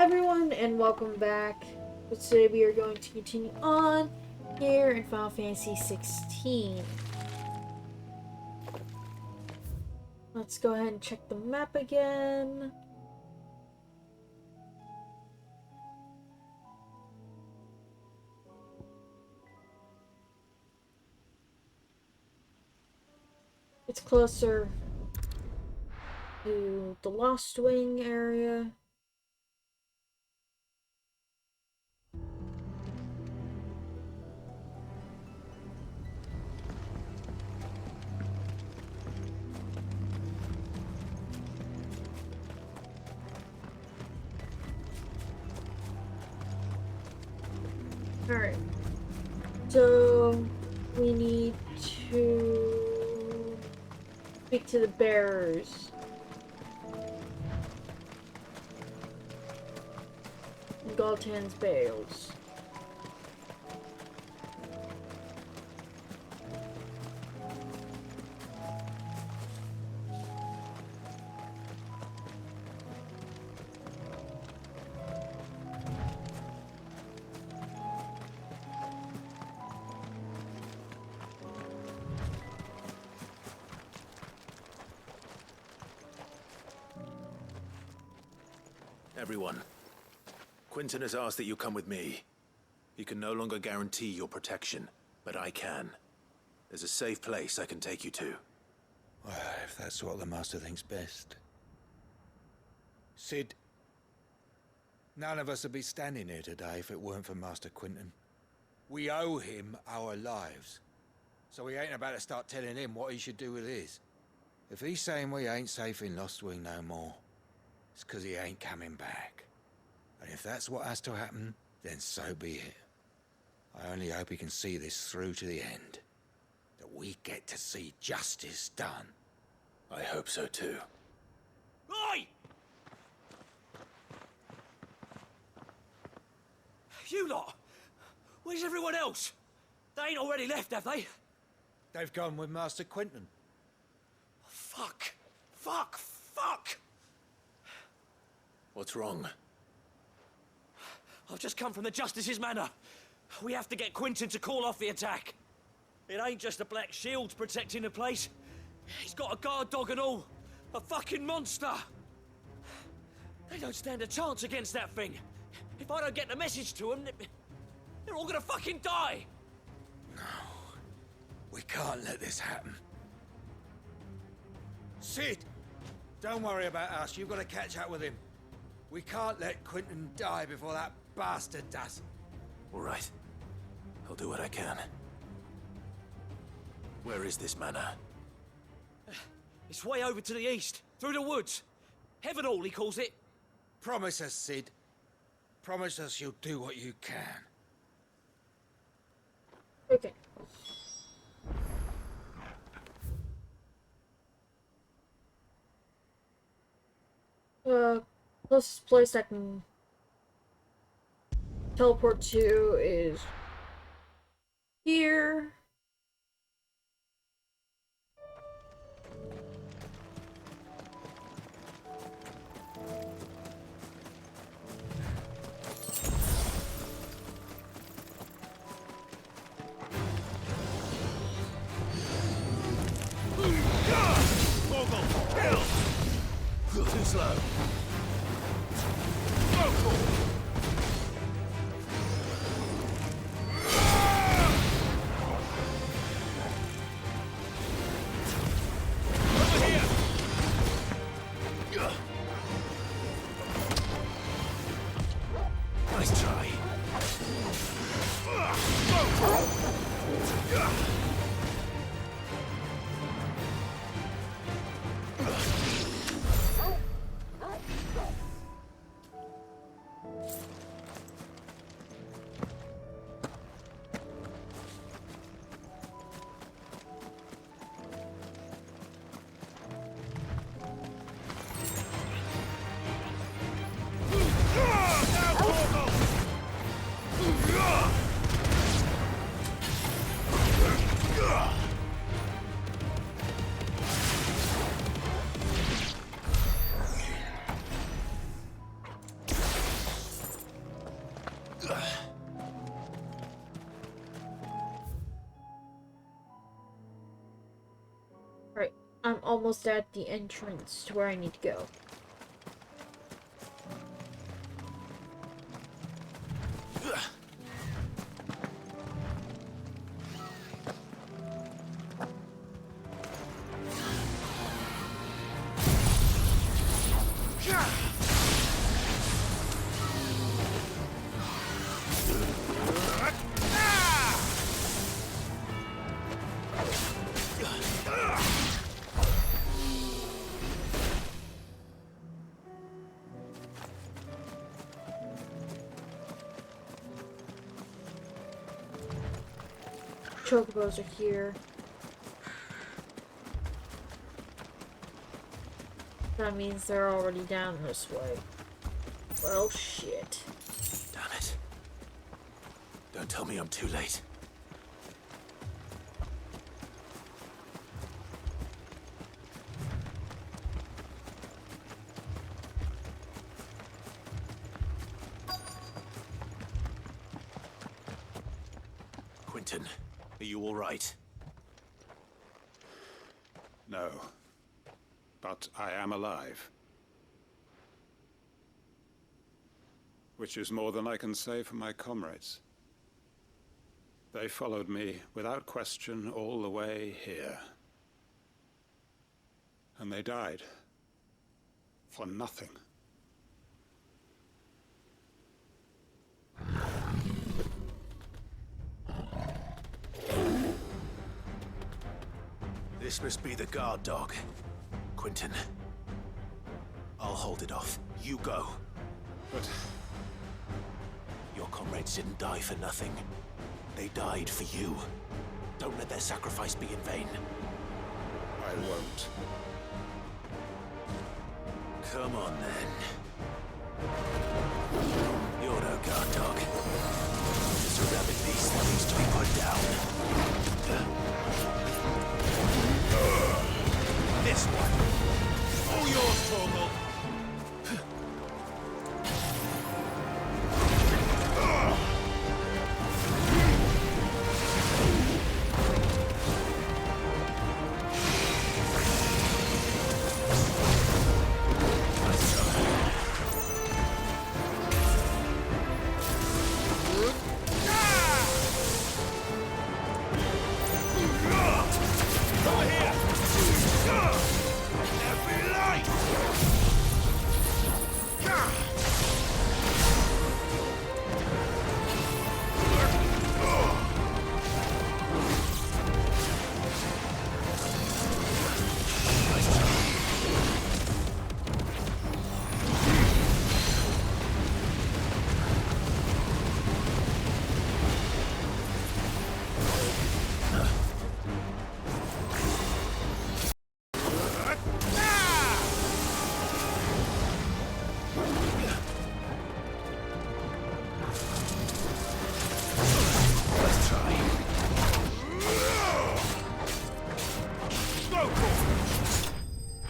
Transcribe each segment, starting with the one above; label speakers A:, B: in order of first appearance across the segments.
A: everyone, and welcome back. Today we are going to continue on here in Final Fantasy XVI. Let's go ahead and check the map again. It's closer to the Lost Wing area. Alright, so we need to speak to the bearers. Galtan's bales.
B: Everyone, Quinton has asked that you come with me. He can no longer guarantee your protection, but I can. There's a safe place I can take you to.
C: Well, if that's what the Master thinks best. Sid, none of us would be standing here today if it weren't for Master Quinton. We owe him our lives, so we ain't about to start telling him what he should do with his. If he's saying we ain't safe in Lost Wing no more, it's 'cause he ain't coming back. And if that's what has to happen, then so be it. I only hope he can see this through to the end. That we get to see justice done.
B: I hope so too.
D: Oi! You lot! Where's everyone else? They ain't already left, have they?
C: They've gone with Master Quinton.
D: Fuck! Fuck! Fuck!
B: What's wrong?
D: I've just come from the Justice's manor. We have to get Quinton to call off the attack. It ain't just the Black Shields protecting the place. He's got a guard dog and all. A fucking monster! They don't stand a chance against that thing. If I don't get the message to them, they're all gonna fucking die!
C: No. We can't let this happen. Sid! Don't worry about us. You've got to catch up with him. We can't let Quinton die before that bastard does.
B: All right. I'll do what I can. Where is this manor?
D: It's way over to the east, through the woods. Heaven Hall, he calls it.
C: Promise us, Sid. Promise us you'll do what you can.
A: Okay. Closest place I can teleport to is here.
B: Too slow.
A: almost at the entrance to where I need to go. Chocobos are here. That means they're already down this way. Well, shit.
B: Damn it. Don't tell me I'm too late. Quentin, are you all right?
E: No. But I am alive. Which is more than I can say for my comrades. They followed me without question all the way here. And they died. For nothing.
B: This must be the guard dog. Quentin. I'll hold it off. You go.
E: But
B: Your comrades didn't die for nothing. They died for you. Don't let their sacrifice be in vain.
E: I won't.
B: Come on, then. You're no guard dog. Just a rabid beast that needs to be put down. This one. All yours, Torgal.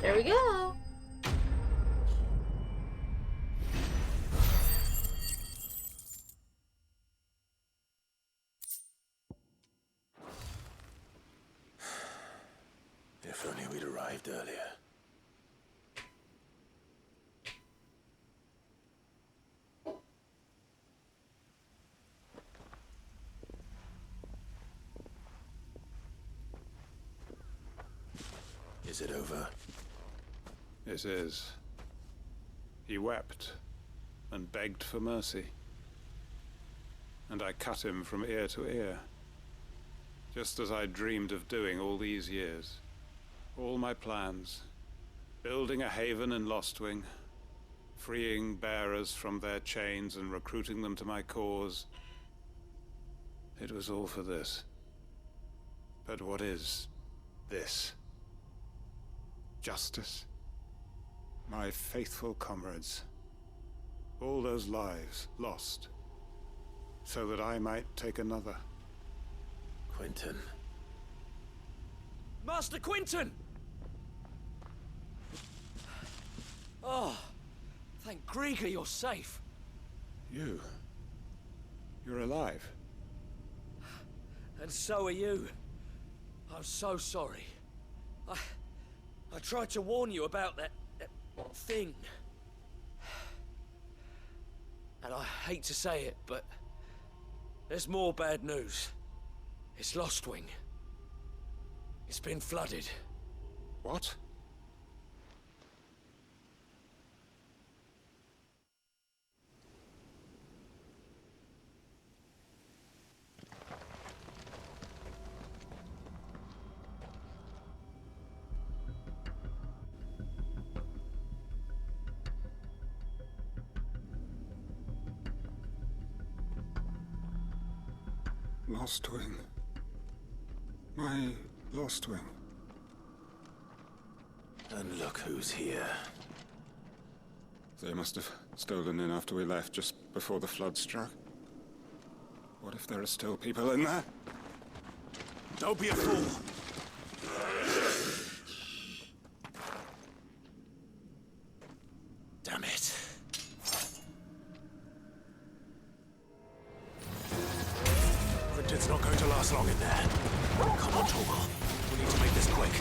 A: There we go.
B: If only we'd arrived earlier. Is it over?
E: It is. He wept and begged for mercy. And I cut him from ear to ear. Just as I dreamed of doing all these years. All my plans. Building a haven in Lostwing. Freeing bearers from their chains and recruiting them to my cause. It was all for this. But what is this? Justice? My faithful comrades. All those lives lost. So that I might take another.
B: Quentin.
D: Master Quinton! Oh, thank Grieger you're safe.
E: You're alive.
D: And so are you. I'm so sorry. I tried to warn you about that thing. And I hate to say it, but there's more bad news. It's Lostwing. It's been flooded.
E: What? Lostwing. My Lostwing.
B: And look who's here.
E: They must have stolen in after we left, just before the flood struck. What if there are still people in there?
B: Don't be a fool! Damn it. Quinton's not going to last long in there. Come on, Torgal. We need to make this quick.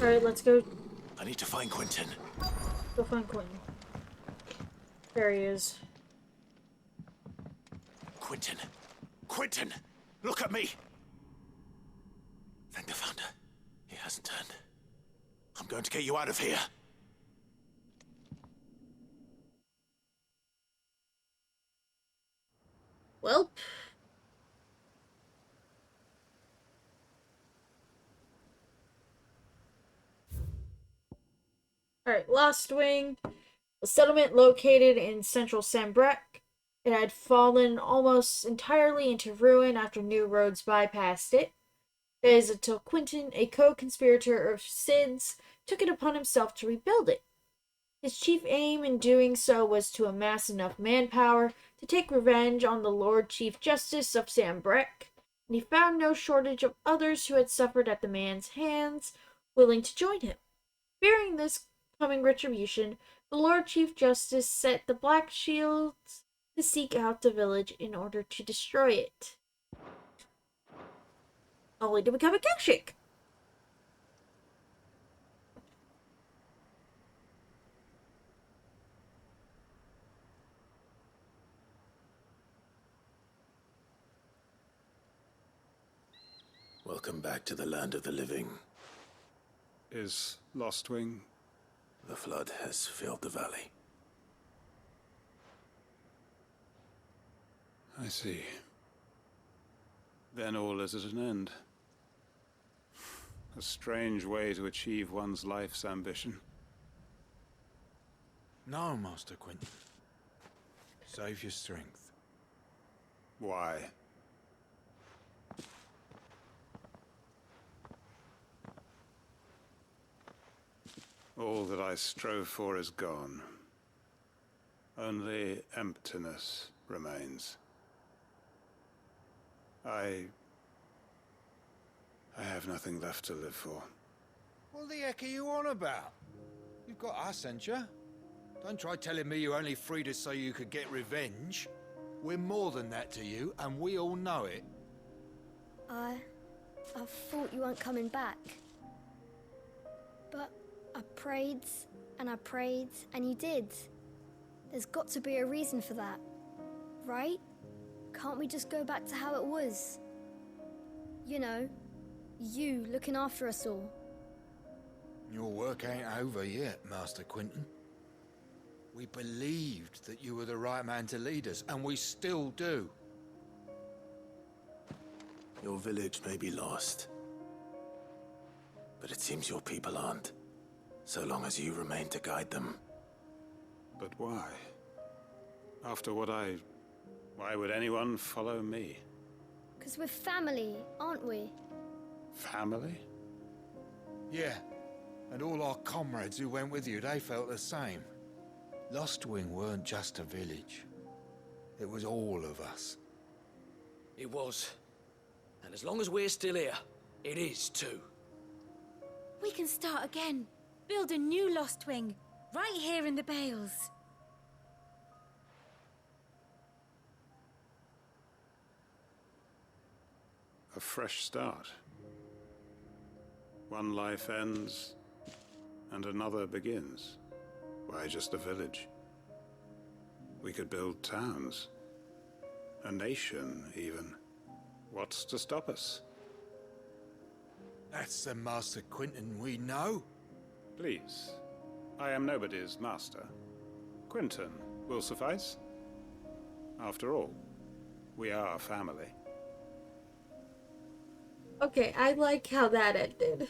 A: Alright, let's go.
B: I need to find Quinton.
A: Go find Quentin. There he is.
B: Quinton! Quinton! Look at me! Thank the Founder. He hasn't turned. I'm going to get you out of here.
A: Welp. Alright, Lost Wing. A settlement located in central Sambrec. It had fallen almost entirely into ruin after new roads bypassed it. That is until Quentin, a co-conspirator of Sid's, took it upon himself to rebuild it. His chief aim in doing so was to amass enough manpower to take revenge on the Lord Chief Justice of Sambrec, and he found no shortage of others who had suffered at the man's hands, willing to join him. Fearing this coming retribution, the Lord Chief Justice set the Black Shields to seek out the village in order to destroy it. only to become a Keshik.
B: Welcome back to the land of the living.
E: Is Lostwing?
B: The flood has filled the valley.
E: I see. Then all is at an end. A strange way to achieve one's life's ambition.
C: No, Master Quinton. Save your strength.
E: Why? All that I strove for is gone. Only emptiness remains. I have nothing left to live for.
C: What the heck are you on about? You've got us, ain't you? Don't try telling me you only freed us so you could get revenge. We're more than that to you, and we all know it.
F: I thought you weren't coming back. But I prayed, and you did. There's got to be a reason for that, right? Can't we just go back to how it was? You know, you looking after us all.
C: Your work ain't over yet, Master Quinton. We believed that you were the right man to lead us, and we still do.
B: Your village may be lost, but it seems your people aren't, so long as you remain to guide them.
E: But why? After what why would anyone follow me?
F: 'Cause we're family, aren't we?
E: Family?
C: Yeah, and all our comrades who went with you, they felt the same. Lostwing weren't just a village. It was all of us.
D: It was. And as long as we're still here, it is too.
G: We can start again. Build a new Lostwing, right here in the Bales.
E: A fresh start. One life ends, and another begins. Why just a village? We could build towns. A nation, even. What's to stop us?
C: That's the Master Quinton we know.
E: Please. I am nobody's master. Quinton will suffice. After all, we are family.
A: Okay, I like how that ended.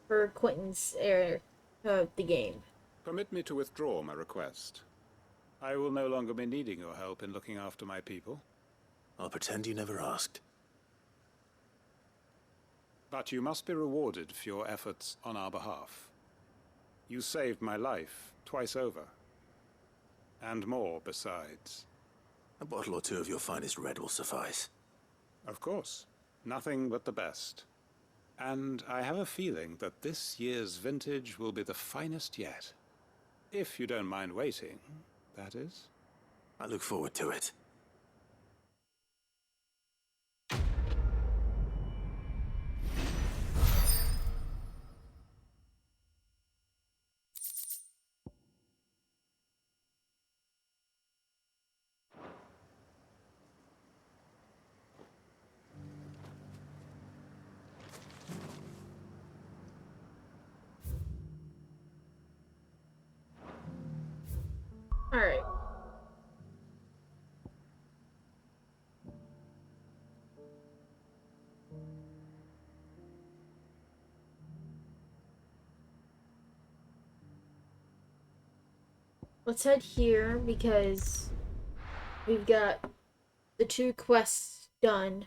A: For Quentin's era of the game.
E: Permit me to withdraw my request. I will no longer be needing your help in looking after my people.
B: I'll pretend you never asked.
E: But you must be rewarded for your efforts on our behalf. You saved my life twice over. And more besides.
B: A bottle or two of your finest red will suffice.
E: Of course. Nothing but the best. And I have a feeling that this year's vintage will be the finest yet. If you don't mind waiting, that is.
B: I look forward to it.
A: Alright. Let's head here because we've got the 2 quests done.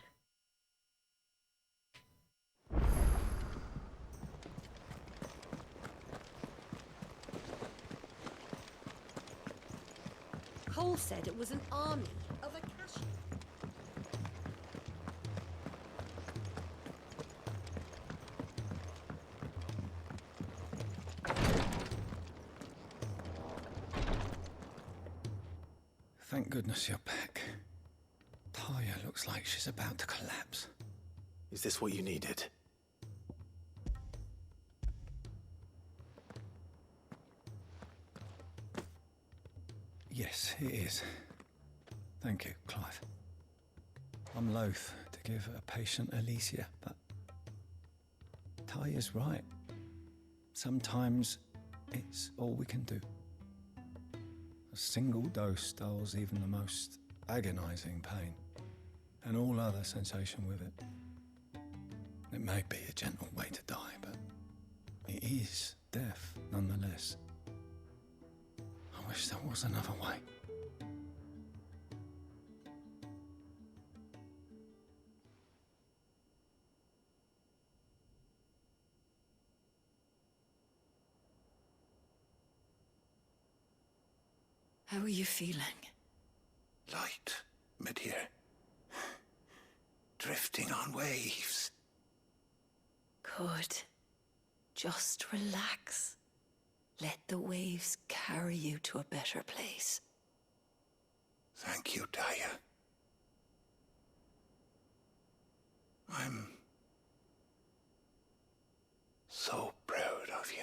G: Cole said it was an army of Akashi.
H: Thank goodness you're back. Tired Looks like she's about to collapse.
B: Is this what you needed?
H: Yes, it is. Thank you, Clive. I'm loath to give a patient Alicia, but Taya's right. Sometimes it's all we can do. A single dose dulls even the most agonizing pain, and all other sensation with it. It may be a gentle way to die, but it is death nonetheless. I wish there was another way.
I: How are you feeling?
H: Light, mid-here. Drifting on waves.
I: Good. Just relax. Let the waves carry you to a better place.
H: Thank you, Taya. I'm so proud of you.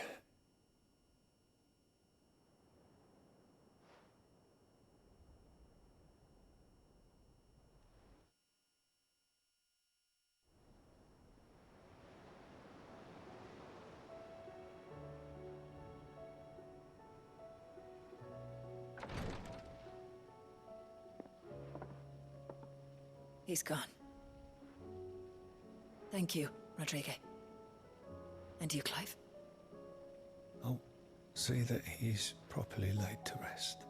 I: He's gone. Thank you, Rodrigue. And you, Clive?
H: I'll see that he's properly laid to rest.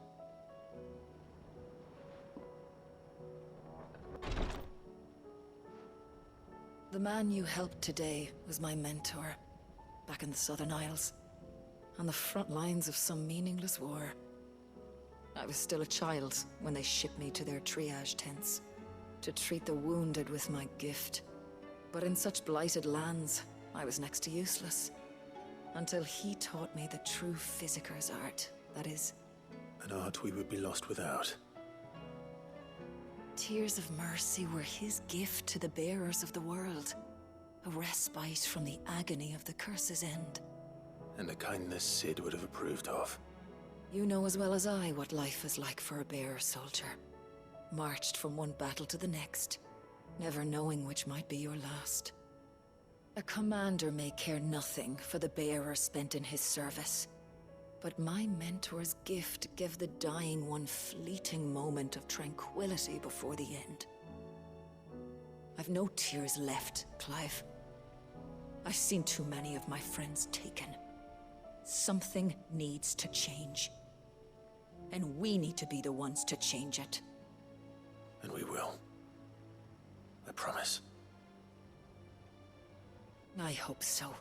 I: The man you helped today was my mentor, back in the Southern Isles, on the front lines of some meaningless war. I was still a child when they shipped me to their triage tents, to treat the wounded with my gift. But in such blighted lands, I was next to useless. Until he taught me the true physicker's art, that is...
B: An art we would be lost without.
I: Tears of mercy were his gift to the bearers of the world. A respite from the agony of the curse's end.
B: And a kindness Sid would have approved of.
I: You know as well as I what life is like for a bearer soldier. Marched from one battle to the next, never knowing which might be your last. A commander may care nothing for the bearer spent in his service, but my mentor's gift gave the dying one fleeting moment of tranquility before the end. I've no tears left, Clive. I've seen too many of my friends taken. Something needs to change. And we need to be the ones to change it.
B: And we will. I promise.
I: I hope so.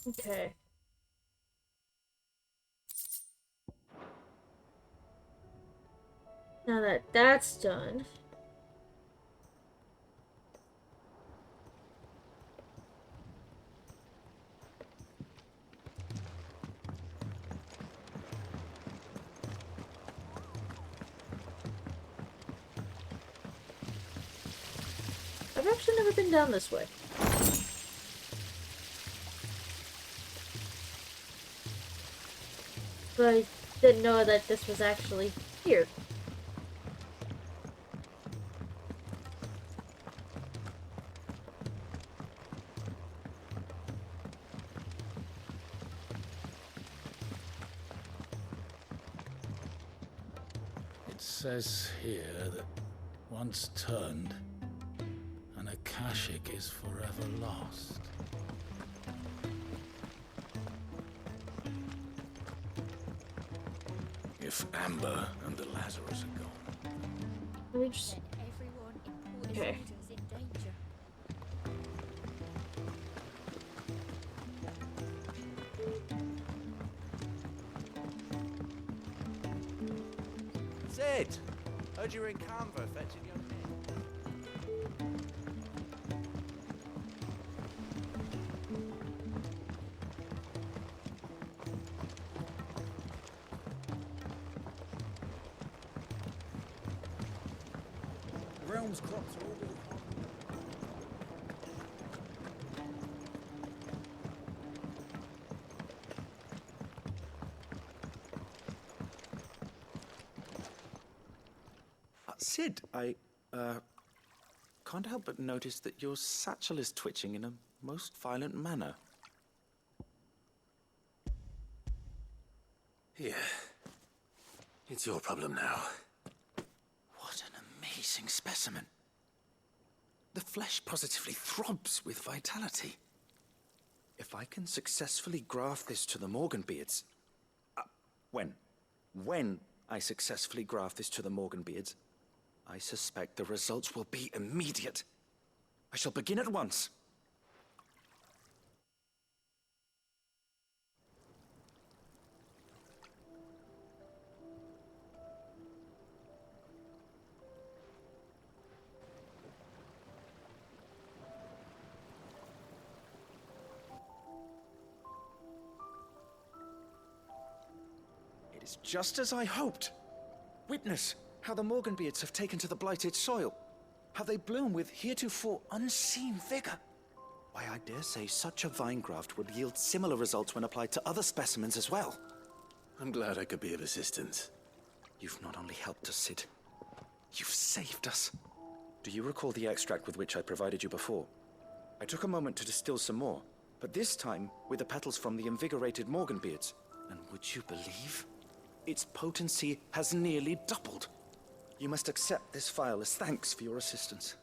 A: Okay. Now that that's done... I've actually never been down this way. But I didn't know that this was actually here.
J: It says here that once turned, an Akashic is forever lost. If Amber and the Lazarus are gone.
A: Let me just... Okay.
K: Sid! Heard you were in Canva fetching your name.
C: Them's crops are all being
K: Sid, I can't help but notice that your satchel is twitching in a most violent manner.
B: Here. It's your problem now.
K: What an amazing specimen. The flesh positively throbs with vitality. If I can successfully graft this to the Morganbeards... When I successfully graft this to the Morganbeards, I suspect the results will be immediate. I shall begin at once. It is just as I hoped. Witness how the Morganbeards have taken to the blighted soil. How they bloom with heretofore unseen vigor. Why, I dare say such a vine graft would yield similar results when applied to other specimens as well.
B: I'm glad I could be of assistance.
K: You've not only helped us, Sid, you've saved us. Do you recall the extract with which I provided you before? I took a moment to distill some more, but this time with the petals from the invigorated Morganbeards. And would you believe? Its potency has nearly doubled. You must accept this vial as thanks for your assistance.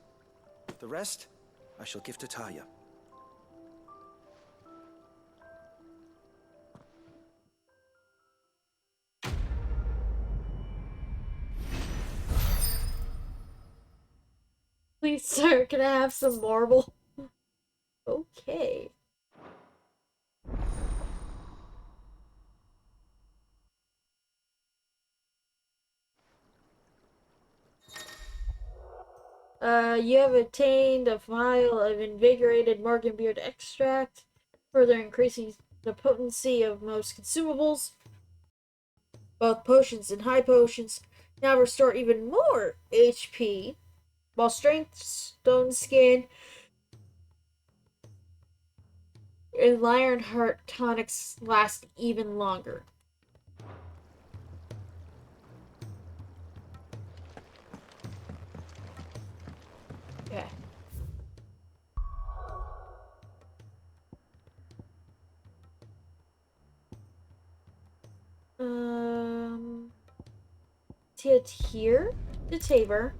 K: The rest, I shall give to Taya.
A: Please, sir, can I have some marble? Okay. You have obtained a vial of invigorated Morganbeard extract, further increasing the potency of most consumables. Both potions and high potions now restore even more HP, while strength, stone skin, and Lionheart tonics last even longer. Okay. It's here, the Tabor.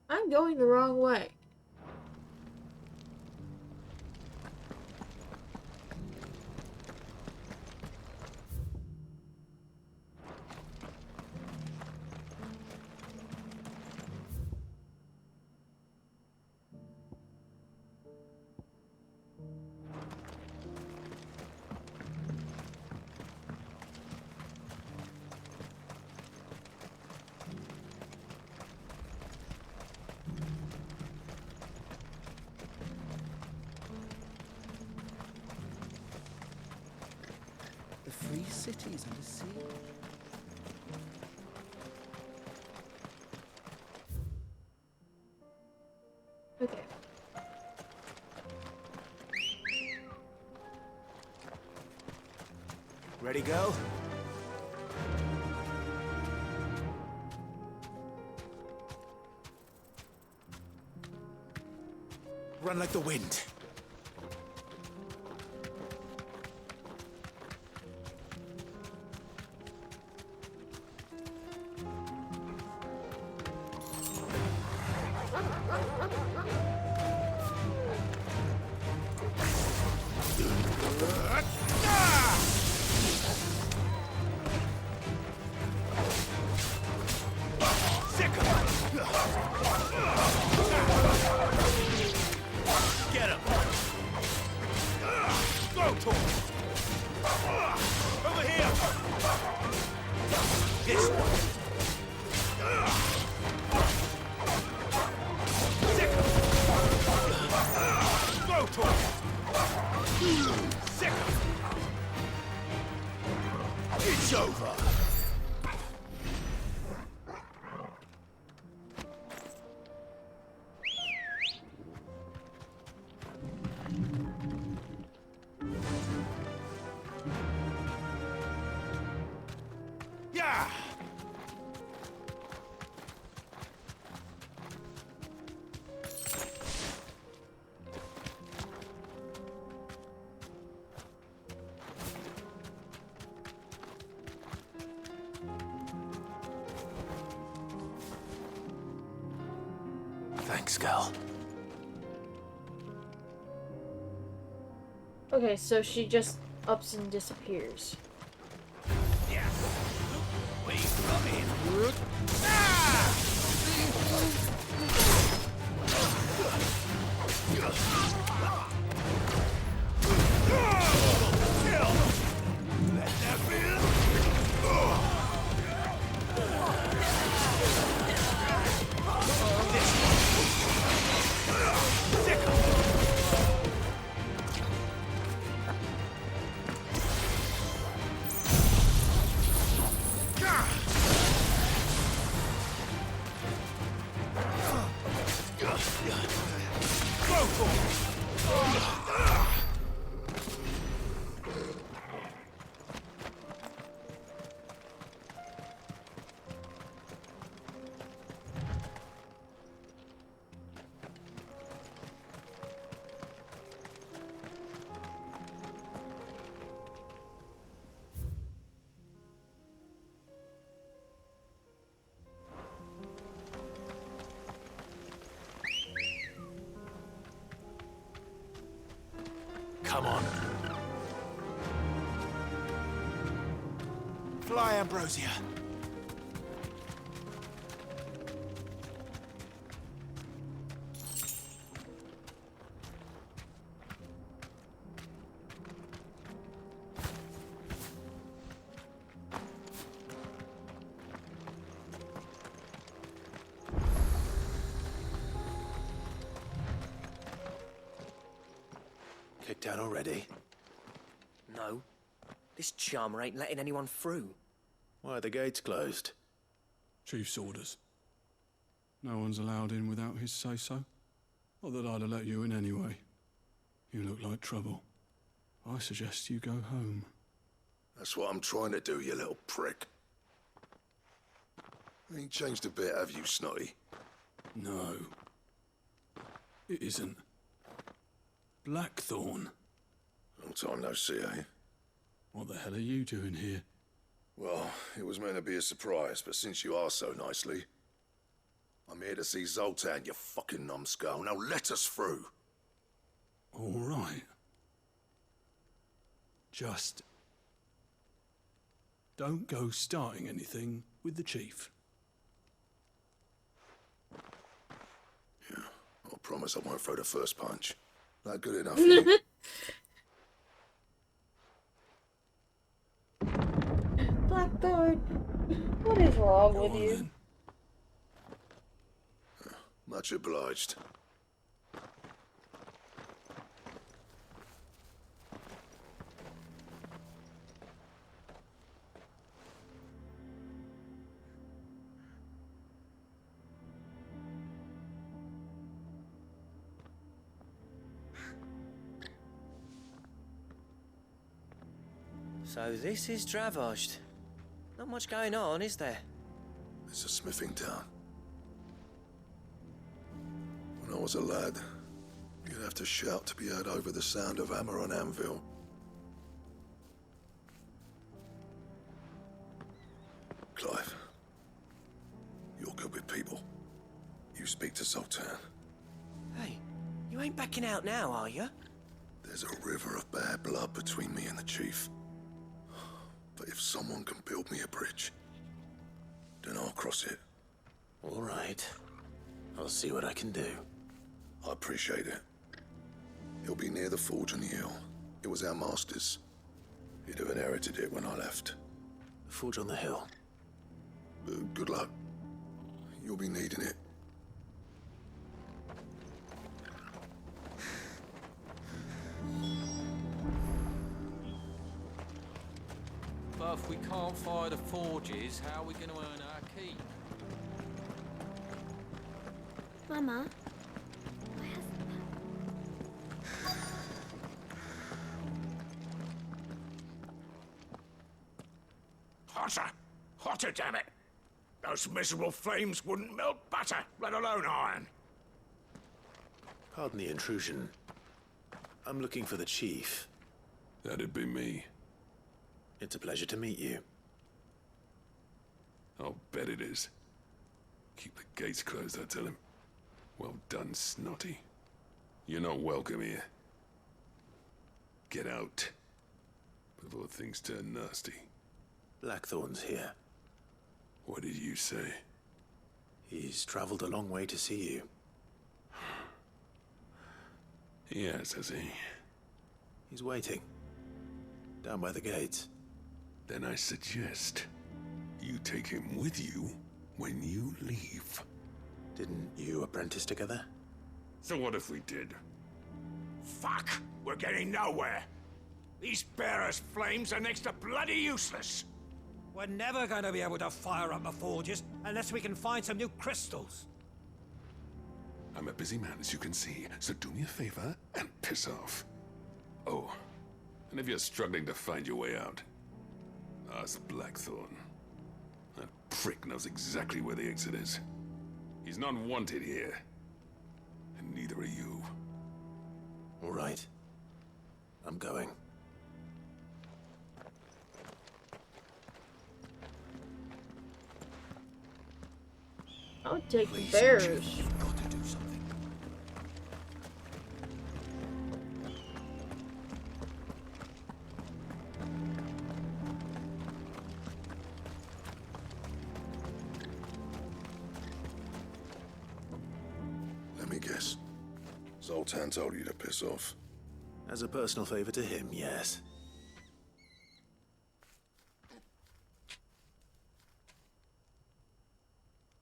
A: I'm going the wrong way.
K: The free cities and the sea.
A: Okay.
B: Ready, go? Run like the wind. Get him! It's over. Yeah! Thanks, Gal.
A: Okay, so she just ups and disappears.
B: Yeah. We come in. Come on. Fly, Ambrosia. Kicked out already?
D: No. This charmer ain't letting anyone through.
B: Why are the gates closed?
H: Chief's orders. No one's allowed in without his say-so. Not that I'd have let you in anyway. You look like trouble. I suggest you go home.
J: That's what I'm trying to do, you little prick. Ain't changed a bit, have you, Snotty?
H: No. It isn't. Blackthorne.
J: Long time no see, eh?
H: What the hell are you doing here?
J: Well, it was meant to be a surprise, but since you asked so nicely, I'm here to see Zoltan, you fucking numbskull. Now let us through.
H: All right. Just don't go starting anything with the chief.
J: Yeah, I promise I won't throw the first punch. That good enough for you?
A: Blackthorne, what is wrong
H: Go
A: with
H: on,
A: you?
H: then.
J: Much obliged.
D: So this is Dravosht. Not much going on, is there?
J: It's a smithing town. When I was a lad, you'd have to shout to be heard over the sound of hammer on anvil. Clive, you're good with people. You speak to Zoltan.
D: Hey, you ain't backing out now, are you?
J: There's a river of bad blood between me and the chief. But if someone can build me a bridge, then I'll cross it.
B: All right. I'll see what I can do.
J: I appreciate it. He'll be near the forge on the hill. It was our master's. He'd have inherited it when I left.
B: The forge on the hill.
J: Good luck. You'll be needing it.
D: Buff.
L: we can't fire the forges, how are we going to earn our keep?
F: Mama, why has...
M: Hotter! Hotter, damn it! Those miserable flames wouldn't melt butter, let alone iron.
B: Pardon the intrusion. I'm looking for the chief.
N: That'd be me.
B: It's a pleasure to meet you.
N: I'll bet it is. Keep the gates closed, I tell him. Well done, Snotty. You're not welcome here. Get out. Before things turn nasty.
B: Blackthorne's here.
N: What did you say?
B: He's traveled a long way to see you.
N: Yes, has he?
B: He's waiting. Down by the gates.
N: Then I suggest you take him with you when you leave.
B: Didn't you apprentice together?
N: So what if we did?
M: Fuck! We're getting nowhere. These bearers' flames are next to bloody useless.
D: We're never going to be able to fire up the forges unless we can find some new crystals.
N: I'm a busy man, as you can see, so do me a favor and piss off. Oh, and if you're struggling to find your way out, ask Blackthorne. That prick knows exactly where the exit is. He's not wanted here, and neither are you.
B: All right. I'm going.
A: I would take the bears.
C: You've got to do something.
J: Let me guess. Zoltan told you to piss off.
B: As a personal favor to him, yes.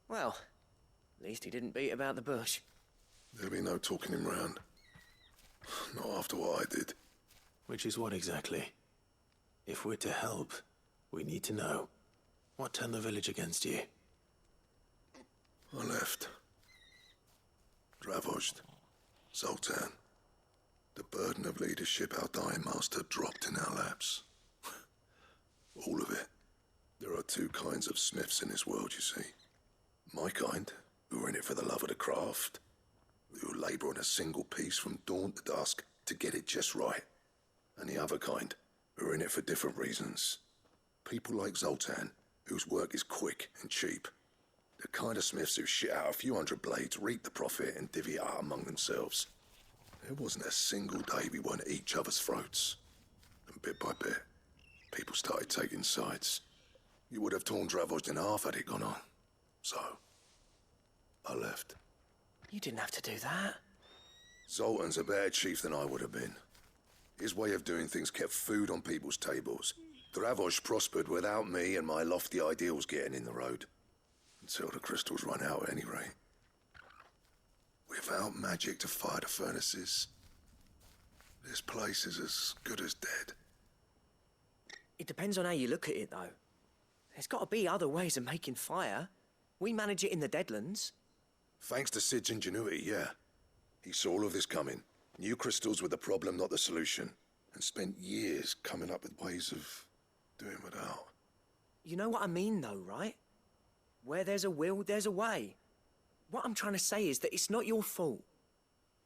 O: Well, at least he didn't beat about the bush.
J: There'll be no talking him round. Not after what I did.
B: Which is what exactly? If we're to help, we need to know. What turned the village against you?
J: I left. Dravozd. Zoltan. The burden of leadership our dying master dropped in our laps. All of it. There are two kinds of smiths in this world, you see. My kind, who are in it for the love of the craft, who labour on a single piece from dawn to dusk to get it just right. And the other kind, who are in it for different reasons. People like Zoltan, whose work is quick and cheap. The kind of smiths who shit out a few hundred blades, reap the profit, and divvy it out among themselves. There wasn't a single day we weren't at each other's throats. And bit by bit, people started taking sides. You would have torn Dravozd in half had it gone on. So, I left.
O: You didn't have to do that.
J: Zoltan's a better chief than I would have been. His way of doing things kept food on people's tables. Dravozd prospered without me and my lofty ideals getting in the road. Until the crystals run out at any rate. Without magic to fire the furnaces, this place is as good as dead.
O: It depends on how you look at it, though. There's got to be other ways of making fire. We manage it in the Deadlands.
J: Thanks to Sid's ingenuity, yeah. He saw all of this coming. Knew crystals were the problem, not the solution. And spent years coming up with ways of doing without.
O: You know what I mean, though, right? Where there's a will, there's a way. What I'm trying to say is that it's not your fault.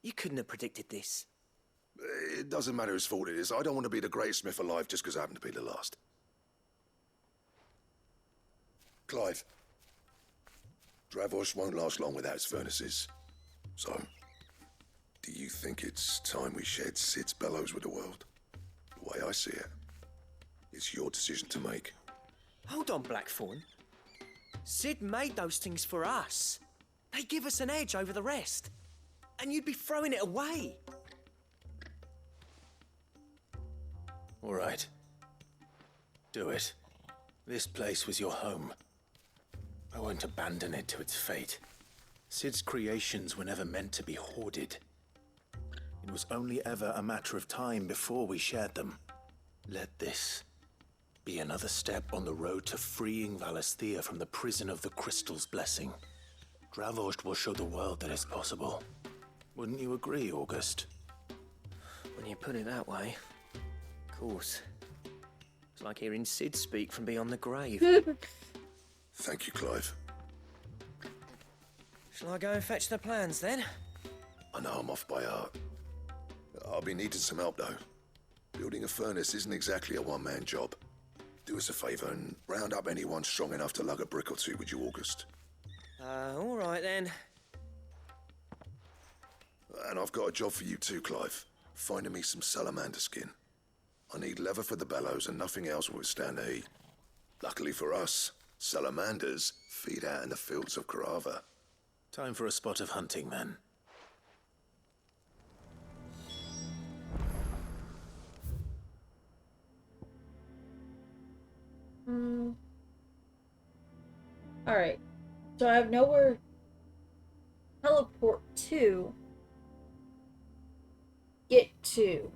O: You couldn't have predicted this.
J: It doesn't matter whose fault it is. I don't want to be the greatest smith alive just because I happen to be the last. Clive. Dravozd won't last long without its furnaces. So, do you think it's time we shared Sid's bellows with the world? The way I see it, it's your decision to make.
O: Hold on, Blackthorne. Sid made those things for us. They give us an edge over the rest. And you'd be throwing it away.
B: All right. Do it. This place was your home. I won't abandon it to its fate. Sid's creations were never meant to be hoarded. It was only ever a matter of time before we shared them. Let this be another step on the road to freeing Valisthea from the prison of the Crystal's blessing. Dravost will show the world that it's possible. Wouldn't you agree, August?
O: When you put it that way, of course. It's like hearing Sid speak from beyond the grave.
J: Thank you, Clive.
O: Shall I go and fetch the plans then?
J: I know I'm off by heart. I'll be needing some help, though. Building a furnace isn't exactly a one-man job. Do us a favour and round up anyone strong enough to lug a brick or two, would you, August?
O: All right then.
J: And I've got a job for you too, Clive. Finding me some salamander skin. I need leather for the bellows and nothing else will withstand the heat. Luckily for us, salamanders feed out in the fields of Carava.
B: Time for a spot of hunting, then.
A: Alright. So I have nowhere to teleport to. Get to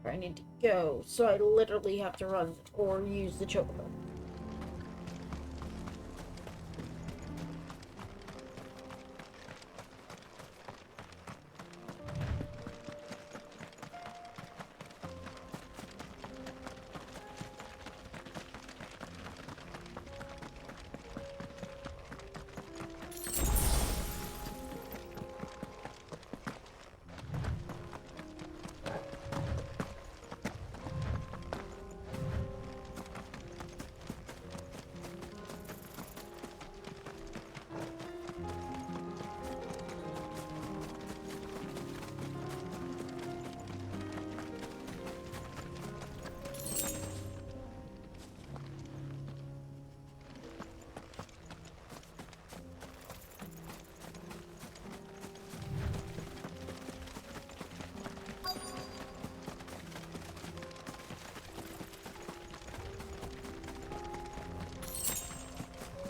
A: where I need to go. So I literally have to run or use the chokehold.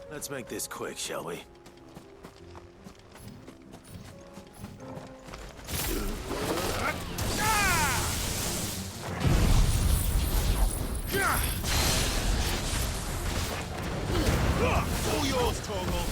B: Let's make this quick, shall we?
M: All yours, Torgal.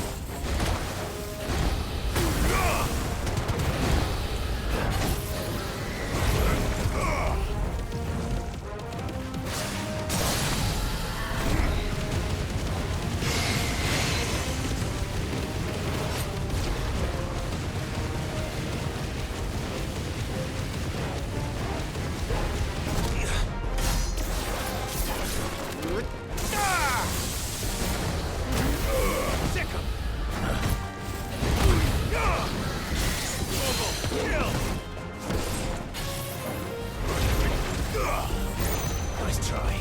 B: Nice try.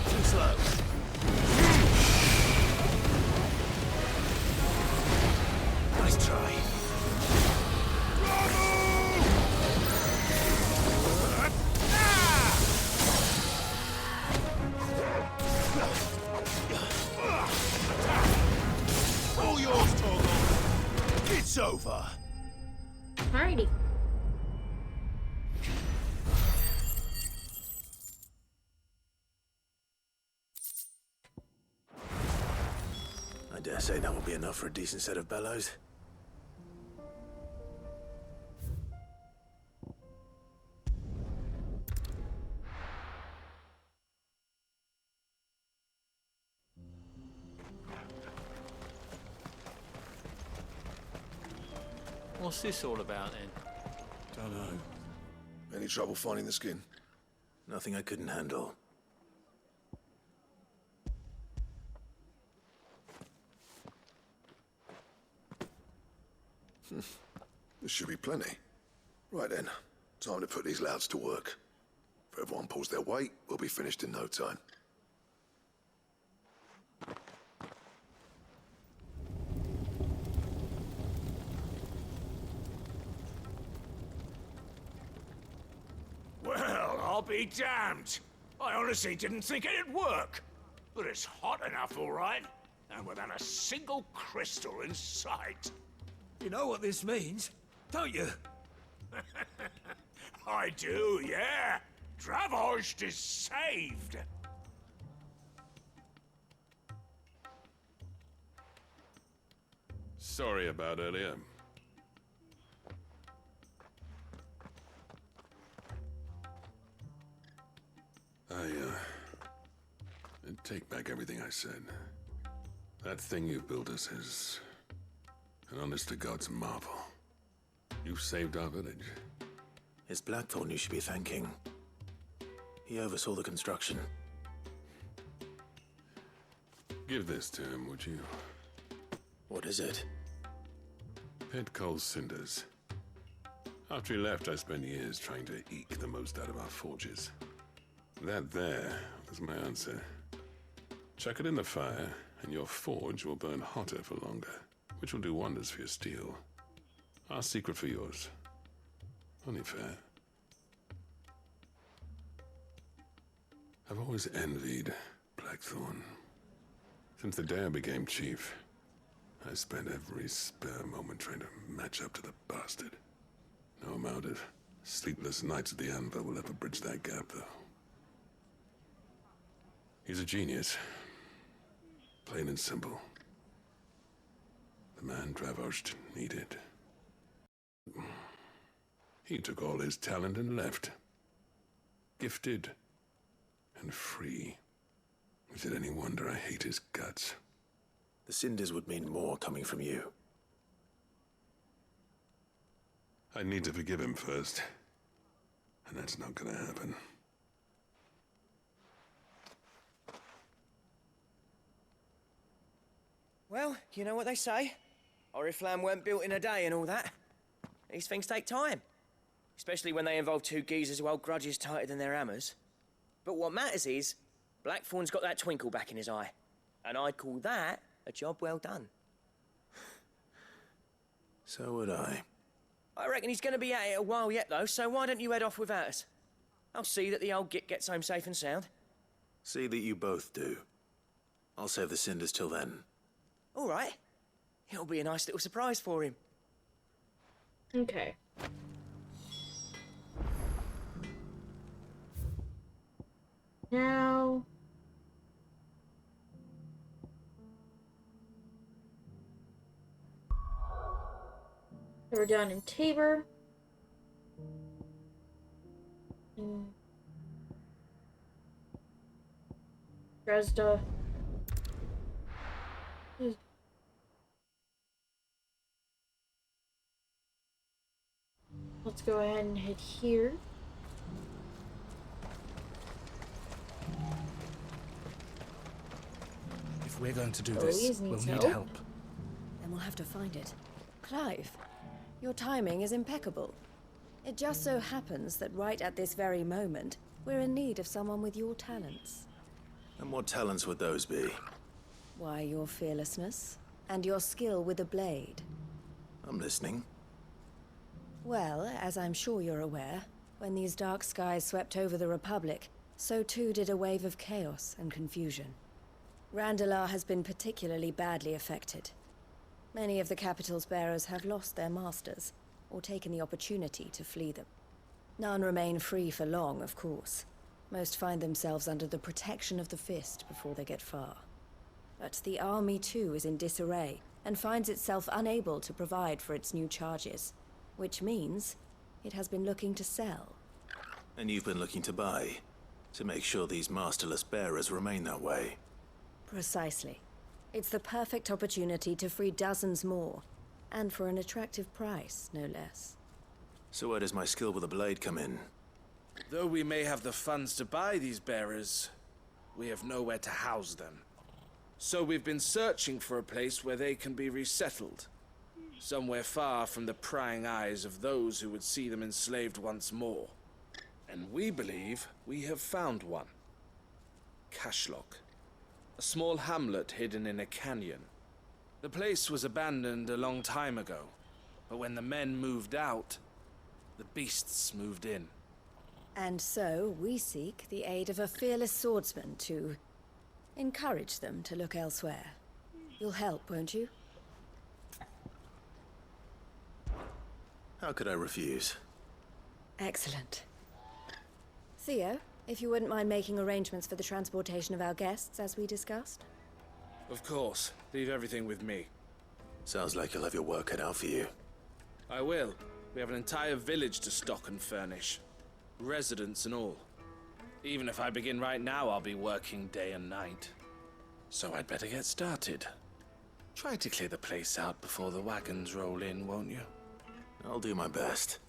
B: Too slow. Nice try.
M: All yours, Torgal. It's over.
A: Alrighty.
B: I dare say that will be enough for a decent set of bellows.
L: What's this all about then?
J: Don't know. Any trouble finding the skin?
B: Nothing I couldn't handle.
J: There should be plenty. Right then, time to put these louds to work. If everyone pulls their weight, we'll be finished in no time.
M: Well, I'll be damned. I honestly didn't think it'd work. But it's hot enough, all right. And without a single crystal in sight.
D: You know what this means, don't you?
M: I do, yeah. Dravozd is saved!
N: Sorry about earlier. I take back everything I said. That thing you built us is an honest-to-God's marvel. You've saved our village.
B: It's Blackthorne you should be thanking. He oversaw the construction.
N: Give this to him, would you?
B: What is it?
N: Pit coal cinders. After he left, I spent years trying to eke the most out of our forges. That there was my answer. Chuck it in the fire, and your forge will burn hotter for longer, which will do wonders for your steel. Our secret for yours. Only fair. I've always envied Blackthorne. Since the day I became chief, I spent every spare moment trying to match up to the bastard. No amount of sleepless nights at the anvil will ever bridge that gap, though. He's a genius. Plain and simple. The man Dravozd needed. He took all his talent and left. Gifted and free. Is it any wonder I hate his guts?
B: The cinders would mean more coming from you.
N: I need to forgive him first. And that's not gonna happen.
O: Well, you know what they say. Oriflamme weren't built in a day and all that. These things take time. Especially when they involve two geezers who hold grudges tighter than their hammers. But what matters is, Blackthorne's got that twinkle back in his eye. And I'd call that a job well done.
B: So would I.
O: I reckon he's going to be at it a while yet, though, so why don't you head off without us? I'll see that the old git gets home safe and sound.
B: See that you both do. I'll save the cinders till then.
O: All right. It'll be a nice little surprise for him.
A: Okay. Now... we're done in Tabor. Dresda. Let's go ahead and head here.
P: If we're going to do
A: Louise
P: this, we'll
A: needs
P: need
A: help.
P: help.
Q: Then we'll have to find it. Clive, your timing is impeccable. It just so happens that right at this very moment, we're in need of someone with your talents.
B: And what talents would those be?
Q: Why, your fearlessness and your skill with a blade.
B: I'm listening.
Q: Well, as I'm sure you're aware, when these dark skies swept over the Republic, so too did a wave of chaos and confusion. Randalar has been particularly badly affected. Many of the capital's bearers have lost their masters, or taken the opportunity to flee them. None remain free for long, of course. Most find themselves under the protection of the Fist before they get far. But the army too is in disarray, and finds itself unable to provide for its new charges. Which means it has been looking to sell.
B: And you've been looking to buy, to make sure these masterless bearers remain that way.
Q: Precisely. It's the perfect opportunity to free dozens more, and for an attractive price, no less.
B: So where does my skill with a blade come in?
P: Though we may have the funds to buy these bearers, we have nowhere to house them. So we've been searching for a place where they can be resettled. Somewhere far from the prying eyes of those who would see them enslaved once more. And we believe we have found one. Cashlock. A small hamlet hidden in a canyon. The place was abandoned a long time ago, but when the men moved out, the beasts moved in.
Q: And so we seek the aid of a fearless swordsman to encourage them to look elsewhere. You'll help, won't you?
B: How could I refuse?
Q: Excellent. Theo, if you wouldn't mind making arrangements for the transportation of our guests, as we discussed.
P: Of course. Leave everything with me.
B: Sounds like you'll have your work cut out for you.
P: I will. We have an entire village to stock and furnish. Residents and all. Even if I begin right now, I'll be working day and night. So I'd better get started. Try to clear the place out before the wagons roll in, won't you?
B: I'll do my best.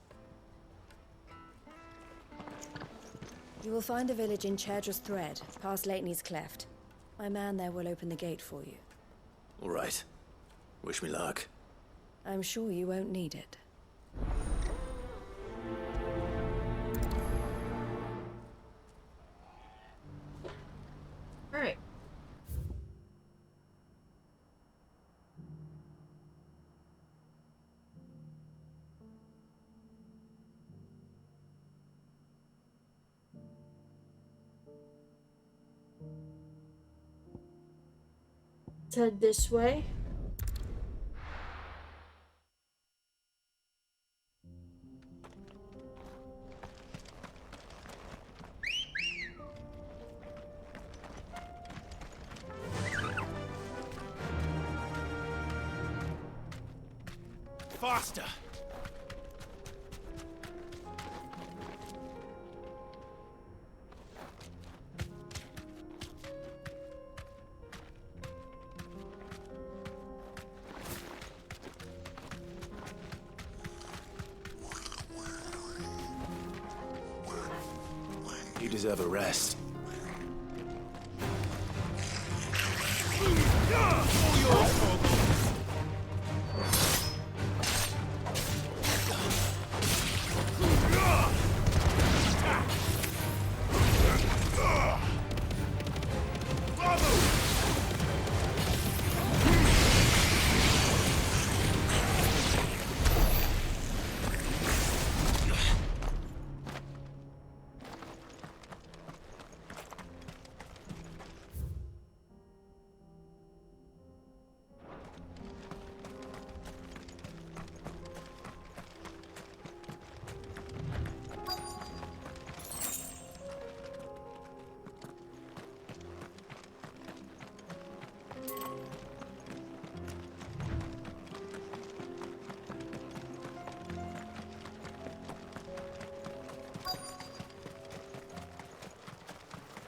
Q: You will find a village in Chairdra's Thread, past Lateney's Cleft. My man there will open the gate for you.
B: All right. Wish me luck.
Q: I'm sure you won't need it.
A: All right. Let's head this way.
D: Faster!
B: You deserve a rest.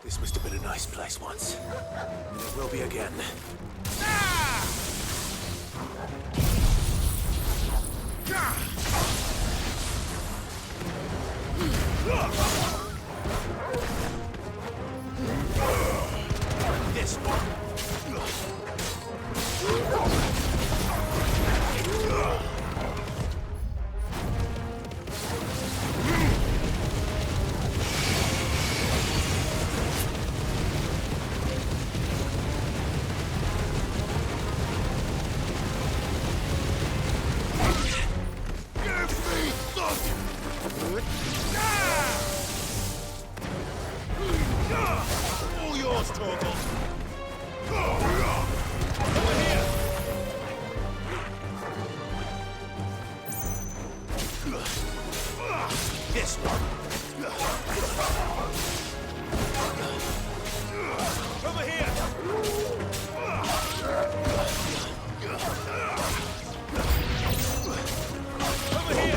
B: This must have been a nice place once. And it will be again.
D: This one.
M: All yours, Torgal.
D: This one. Over here. Over here.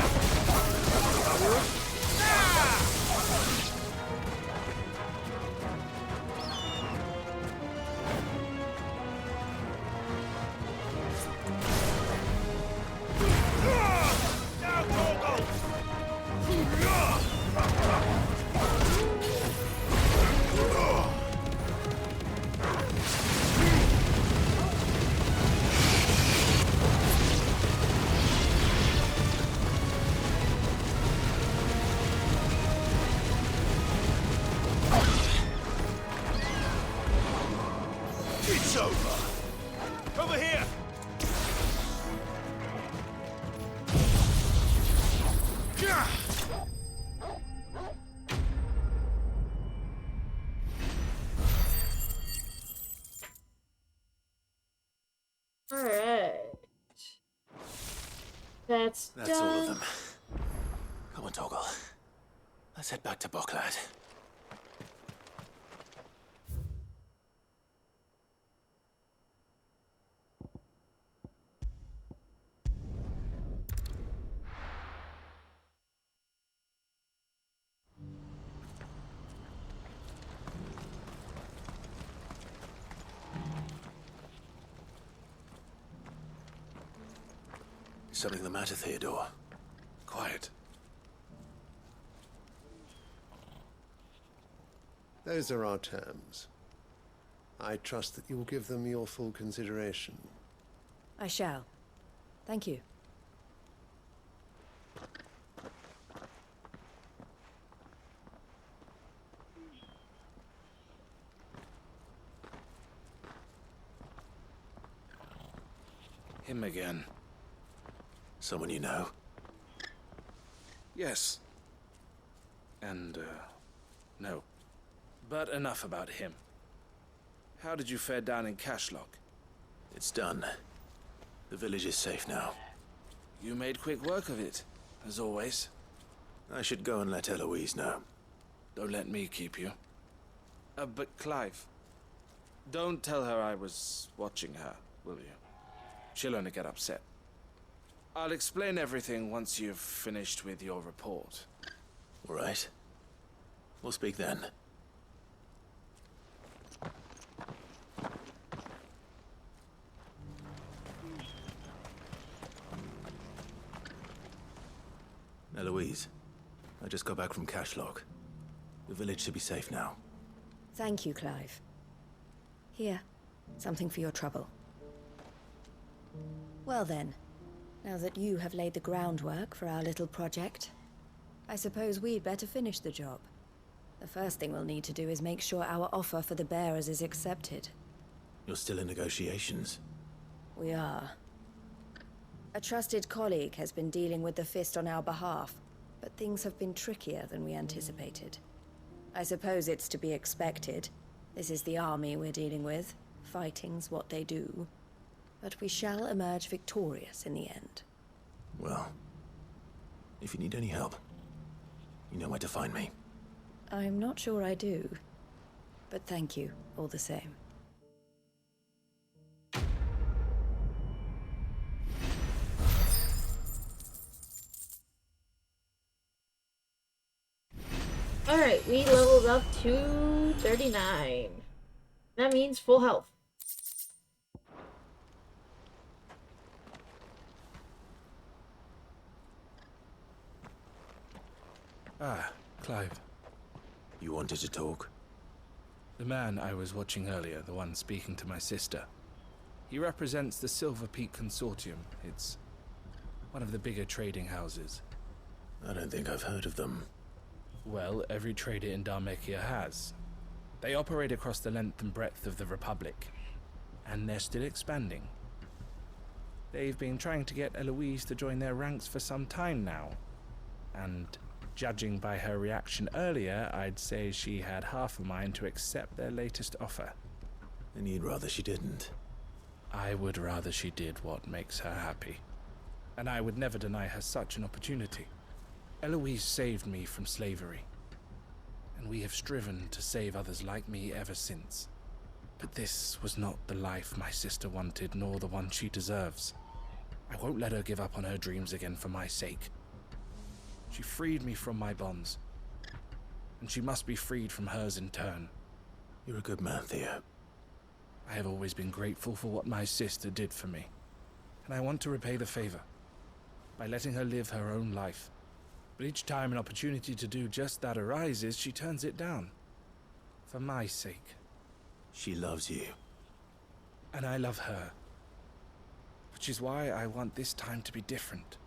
D: Now, Torgal. It's over. Over here.
A: All right. That's
B: That's all of
A: done.
B: them. Come on, Toggle. Let's head back to Boklad. Is something the matter, Theodore?
C: Quiet.
R: Those are our terms. I trust that you will give them your full consideration.
Q: I shall. Thank you.
P: Him again.
B: Someone you know?
P: Yes. And, no. But enough about him. How did you fare down in Cashlock?
B: It's done. The village is safe now.
P: You made quick work of it, as always.
B: I should go and let Eloise know.
P: Don't let me keep you. But Clive, don't tell her I was watching her, will you? She'll only get upset. I'll explain everything once you've finished with your report.
B: All right. We'll speak then. Eloise, I just got back from Cashlock. The village should be safe now.
Q: Thank you, Clive. Here, something for your trouble. Well then, now that you have laid the groundwork for our little project, I suppose we'd better finish the job. The first thing we'll need to do is make sure our offer for the bearers is accepted.
B: You're still in negotiations?
Q: We are. A trusted colleague has been dealing with the Fist on our behalf, but things have been trickier than we anticipated. I suppose it's to be expected. This is the army we're dealing with. Fighting's what they do. But we shall emerge victorious in the end.
B: Well, if you need any help, you know where to find me.
Q: I'm not sure I do. But thank you, all the same.
A: Alright, we leveled up to 39. That means full health.
P: Ah, Clive.
B: You wanted to talk?
P: The man I was watching earlier, the one speaking to my sister. He represents the Silver Peak Consortium. It's one of the bigger trading houses.
B: I don't think I've heard of them.
P: Well, every trader in Dharmekia has. They operate across the length and breadth of the Republic, and they're still expanding. They've been trying to get Eloise to join their ranks for some time now, and judging by her reaction earlier, I'd say she had half a mind to accept their latest offer.
B: And you'd rather she didn't?
P: I would rather she did what makes her happy, and I would never deny her such an opportunity. Eloise saved me from slavery, and we have striven to save others like me ever since. But this was not the life my sister wanted, nor the one she deserves. I won't let her give up on her dreams again for my sake. She freed me from my bonds, and she must be freed from hers in turn.
B: You're a good man, Theo.
P: I have always been grateful for what my sister did for me, and I want to repay the favor by letting her live her own life. But each time an opportunity to do just that arises, she turns it down. For my sake.
B: She loves you.
P: And I love her. Which is why I want this time to be different.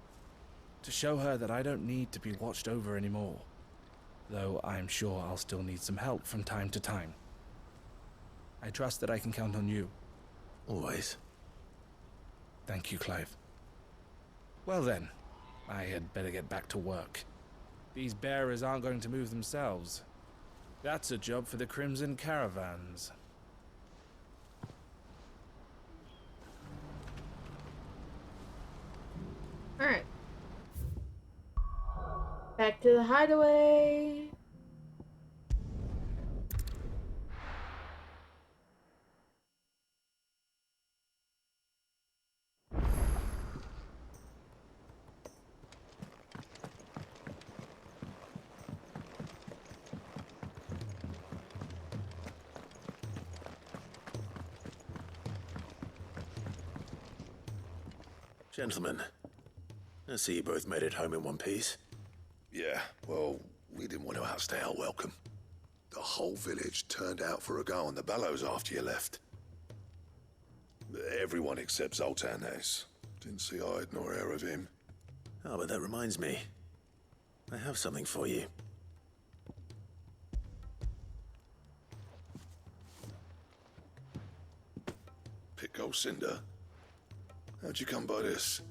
P: To show her that I don't need to be watched over anymore. Though I'm sure I'll still need some help from time to time. I trust that I can count on you.
B: Always.
P: Thank you, Clive. Well then. I had better get back to work. These bearers aren't going to move themselves. That's a job for the Crimson Caravans.
A: Alright. Back to the hideaway.
B: Gentlemen, I see you both made it home in one piece.
J: Yeah, well, we didn't want to outstay our welcome. The whole village turned out for a go on the bellows after you left. Everyone except Zoltan, that is. Didn't see hide nor hair of him.
B: Oh, but that reminds me. I have something for you.
J: Pico Cinder? How'd you come by this?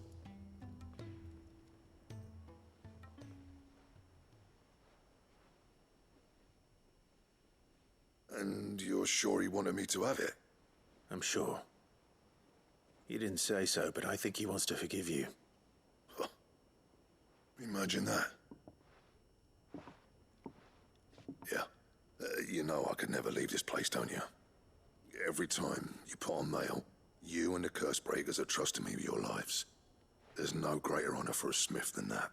J: And you're sure he wanted me to have it?
B: I'm sure. He didn't say so, but I think he wants to forgive you.
J: Huh. Imagine that. Yeah. You know I could never leave this place, don't you? Every time you put on mail, you and the curse breakers are trusting me with your lives. There's no greater honor for a smith than that.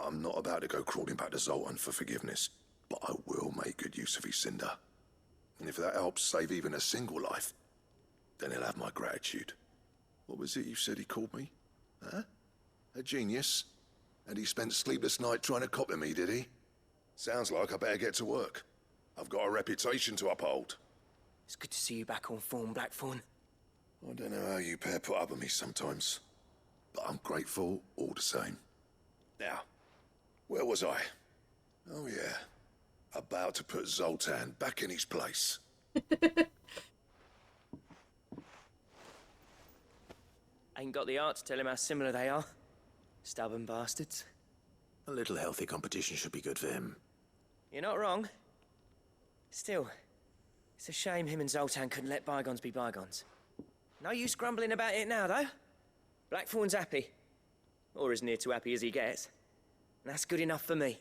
J: I'm not about to go crawling back to Zoltan for forgiveness, but I will make good use of his cinder. And if that helps save even a single life, then he'll have my gratitude. What was it you said he called me? Huh? A genius? And he spent sleepless night trying to copy me, did he? Sounds like I better get to work. I've got a reputation to uphold.
O: It's good to see you back on form, Blackthorne.
J: I don't know how you pair put up with me sometimes, but I'm grateful all the same. Now, where was I? Oh yeah, about to put Zoltan back in his place.
O: Ain't got the art to tell him how similar they are. Stubborn bastards.
B: A little healthy competition should be good for him.
O: You're not wrong. Still, it's a shame him and Zoltan couldn't let bygones be bygones. No use grumbling about it now, though. Blackthorne's happy. Or as near to happy as he gets. And that's good enough for me.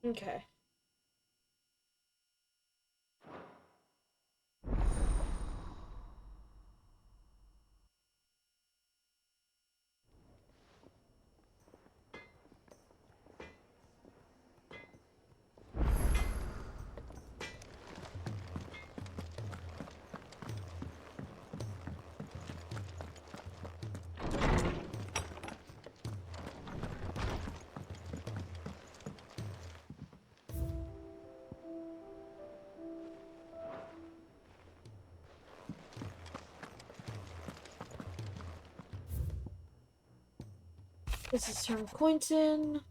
A: Okay. This is from Quentin.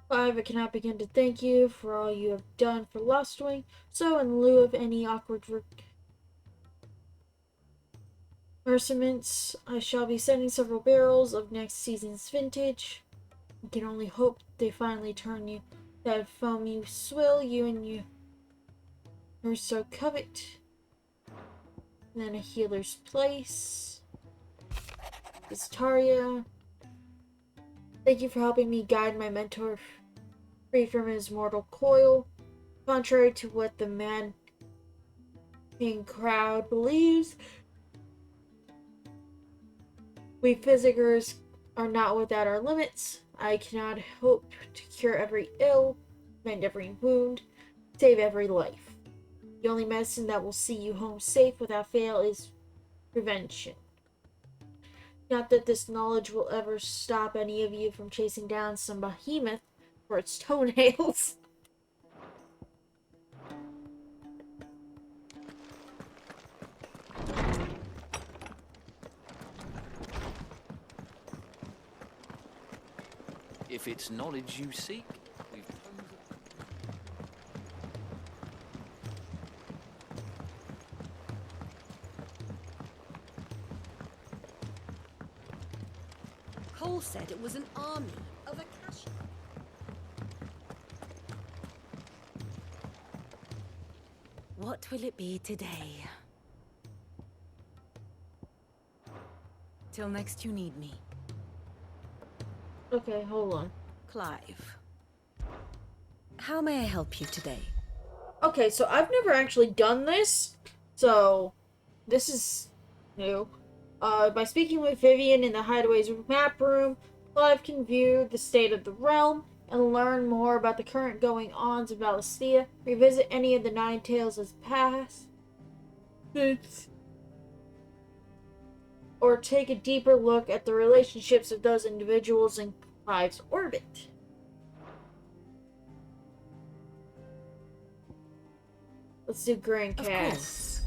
A: 5. I cannot begin to thank you for all you have done for Lostwing. So, in lieu of any awkward merciments, I shall be sending several barrels of next season's vintage. I can only hope they finally turn you that foam you swill, you and you are so covet. And then a healer's place. Vistaria. Thank you for helping me guide my mentor free from his mortal coil. Contrary to what the maddening crowd believes, we physicers are not without our limits. I cannot hope to cure every ill, mend every wound, save every life. The only medicine that will see you home safe without fail is prevention. Not that this knowledge will ever stop any of you from chasing down some behemoth for its toenails.
L: If it's knowledge you seek, we've...
S: Cole said it was an army of Akasha.
G: What will it be today? Till next you need me.
A: Okay, hold on.
G: Clive. How may I help you today?
A: Okay, so I've never actually done this, so this is new. By speaking with Vivian in the Hideaway's map room, Clive can view the state of the realm and learn more about the current going-ons of Valisthea, revisit any of the 9 tales of the past, or take a deeper look at the relationships of those individuals in Clive's orbit. Let's do Grand Cast.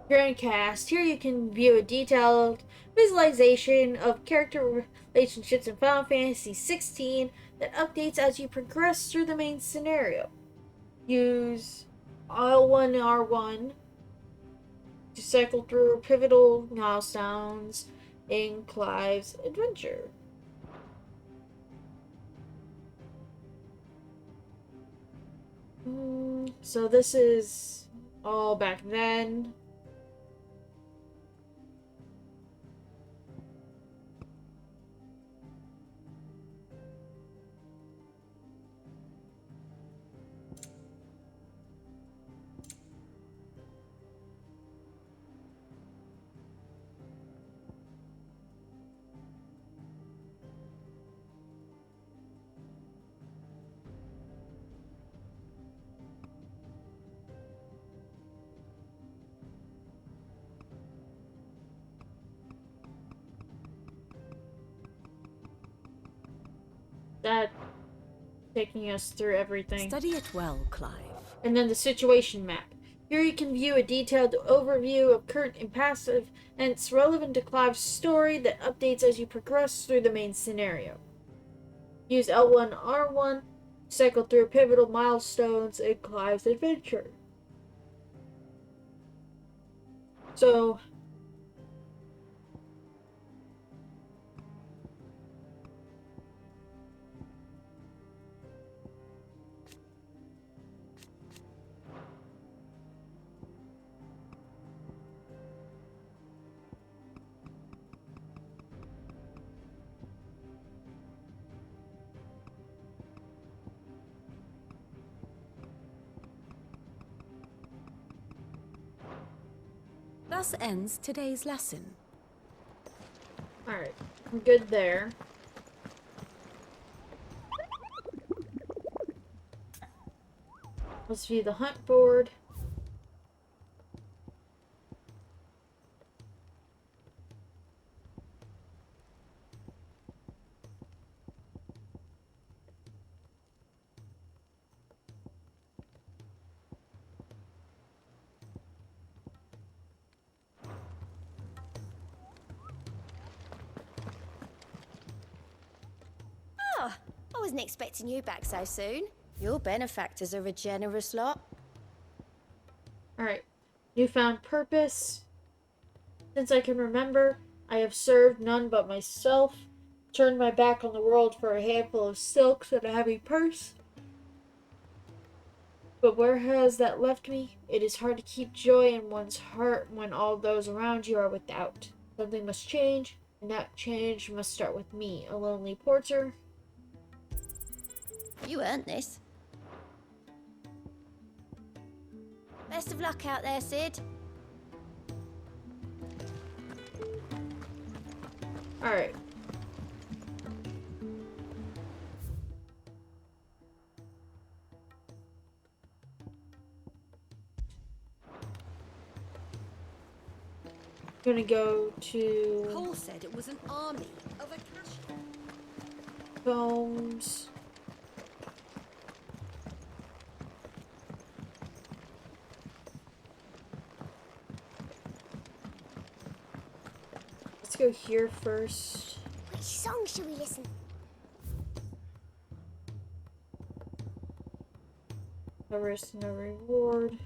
A: Grand Cast. Here you can view a detailed visualization of character relationships in Final Fantasy XVI that updates as you progress through the main scenario. Use L1R1 to cycle through pivotal milestones in Clive's adventure. So this is all back then. That taking us through everything.
S: Study it well, Clive.
A: And then the situation map. Here you can view a detailed overview of current and past events relevant to Clive's story that updates as you progress through the main scenario. Use L1R1 to cycle through pivotal milestones in Clive's adventure. So
S: Thus ends today's lesson.
A: alright, I'm good there. Let's view the hunt board.
F: Oh, I wasn't expecting you back so soon. Your benefactors are a generous lot.
A: Alright. Newfound purpose. Since I can remember, I have served none but myself, turned my back on the world for a handful of silks and a heavy purse. But where has that left me? It is hard to keep joy in one's heart when all those around you are without. Something must change, and that change must start with me, a lonely porter.
F: You earned this. Best of luck out there, Sid.
A: Alright. Gonna go to
S: Cole said it was an army of a cash.
A: Combs. Let's go here first.
T: Which song should we listen?
A: No risk, no reward.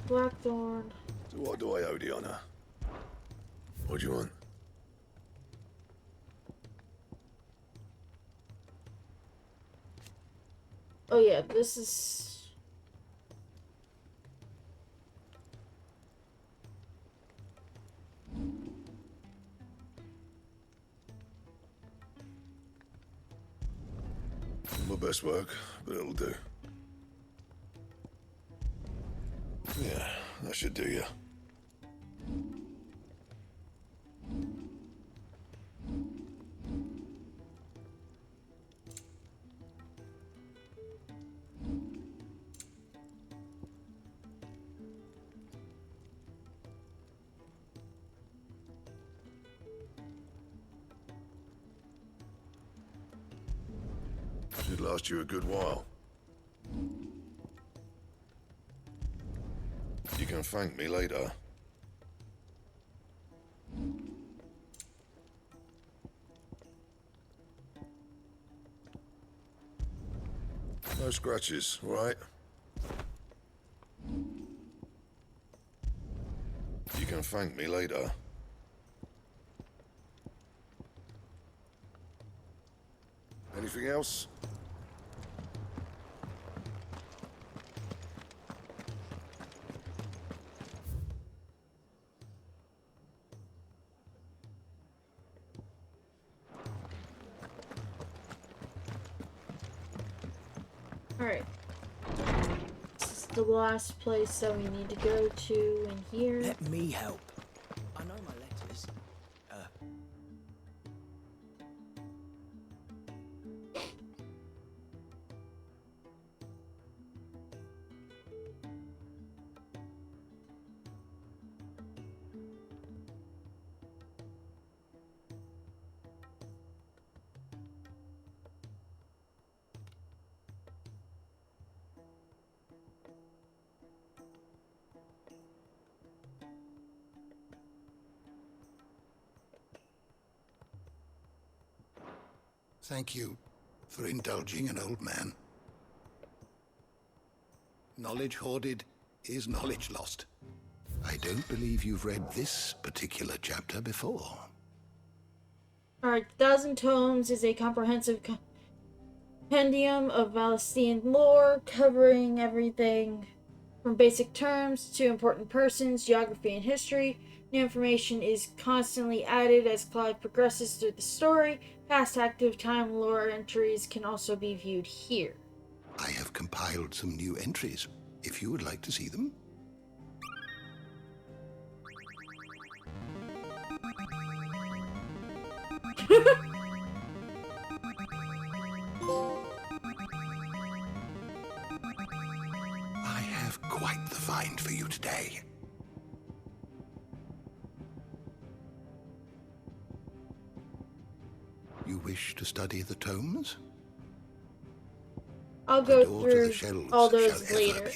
A: Blackthorne.
J: So what do I owe the honor? What do you want?
A: Oh yeah, this is...
J: My best work, but it'll do. Yeah, that should do you. Should last you a good while. You can thank me later. No scratches, all right? You can thank me later. Anything else?
A: Alright. This is the last place that we need to go to in here.
O: Let me help. I know my letters.
U: Thank you for indulging an old man. Knowledge hoarded is knowledge lost. I don't believe you've read this particular chapter before.
A: Alright, 1,000 Tomes is a comprehensive compendium of Valestian lore covering everything from basic terms to important persons, geography, and history. New information is constantly added as Clive progresses through the story. Past active time lore entries can also be viewed here.
U: I have compiled some new entries, if you would like to see them. I have quite the find for you today. You wish to study the tomes?
A: I'll go through all those later.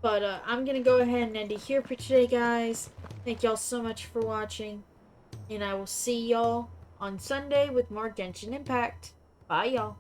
A: But I'm gonna go ahead and end it here for today, guys. Thank y'all so much for watching. And I will see y'all on Sunday with more Genshin Impact. Bye, y'all.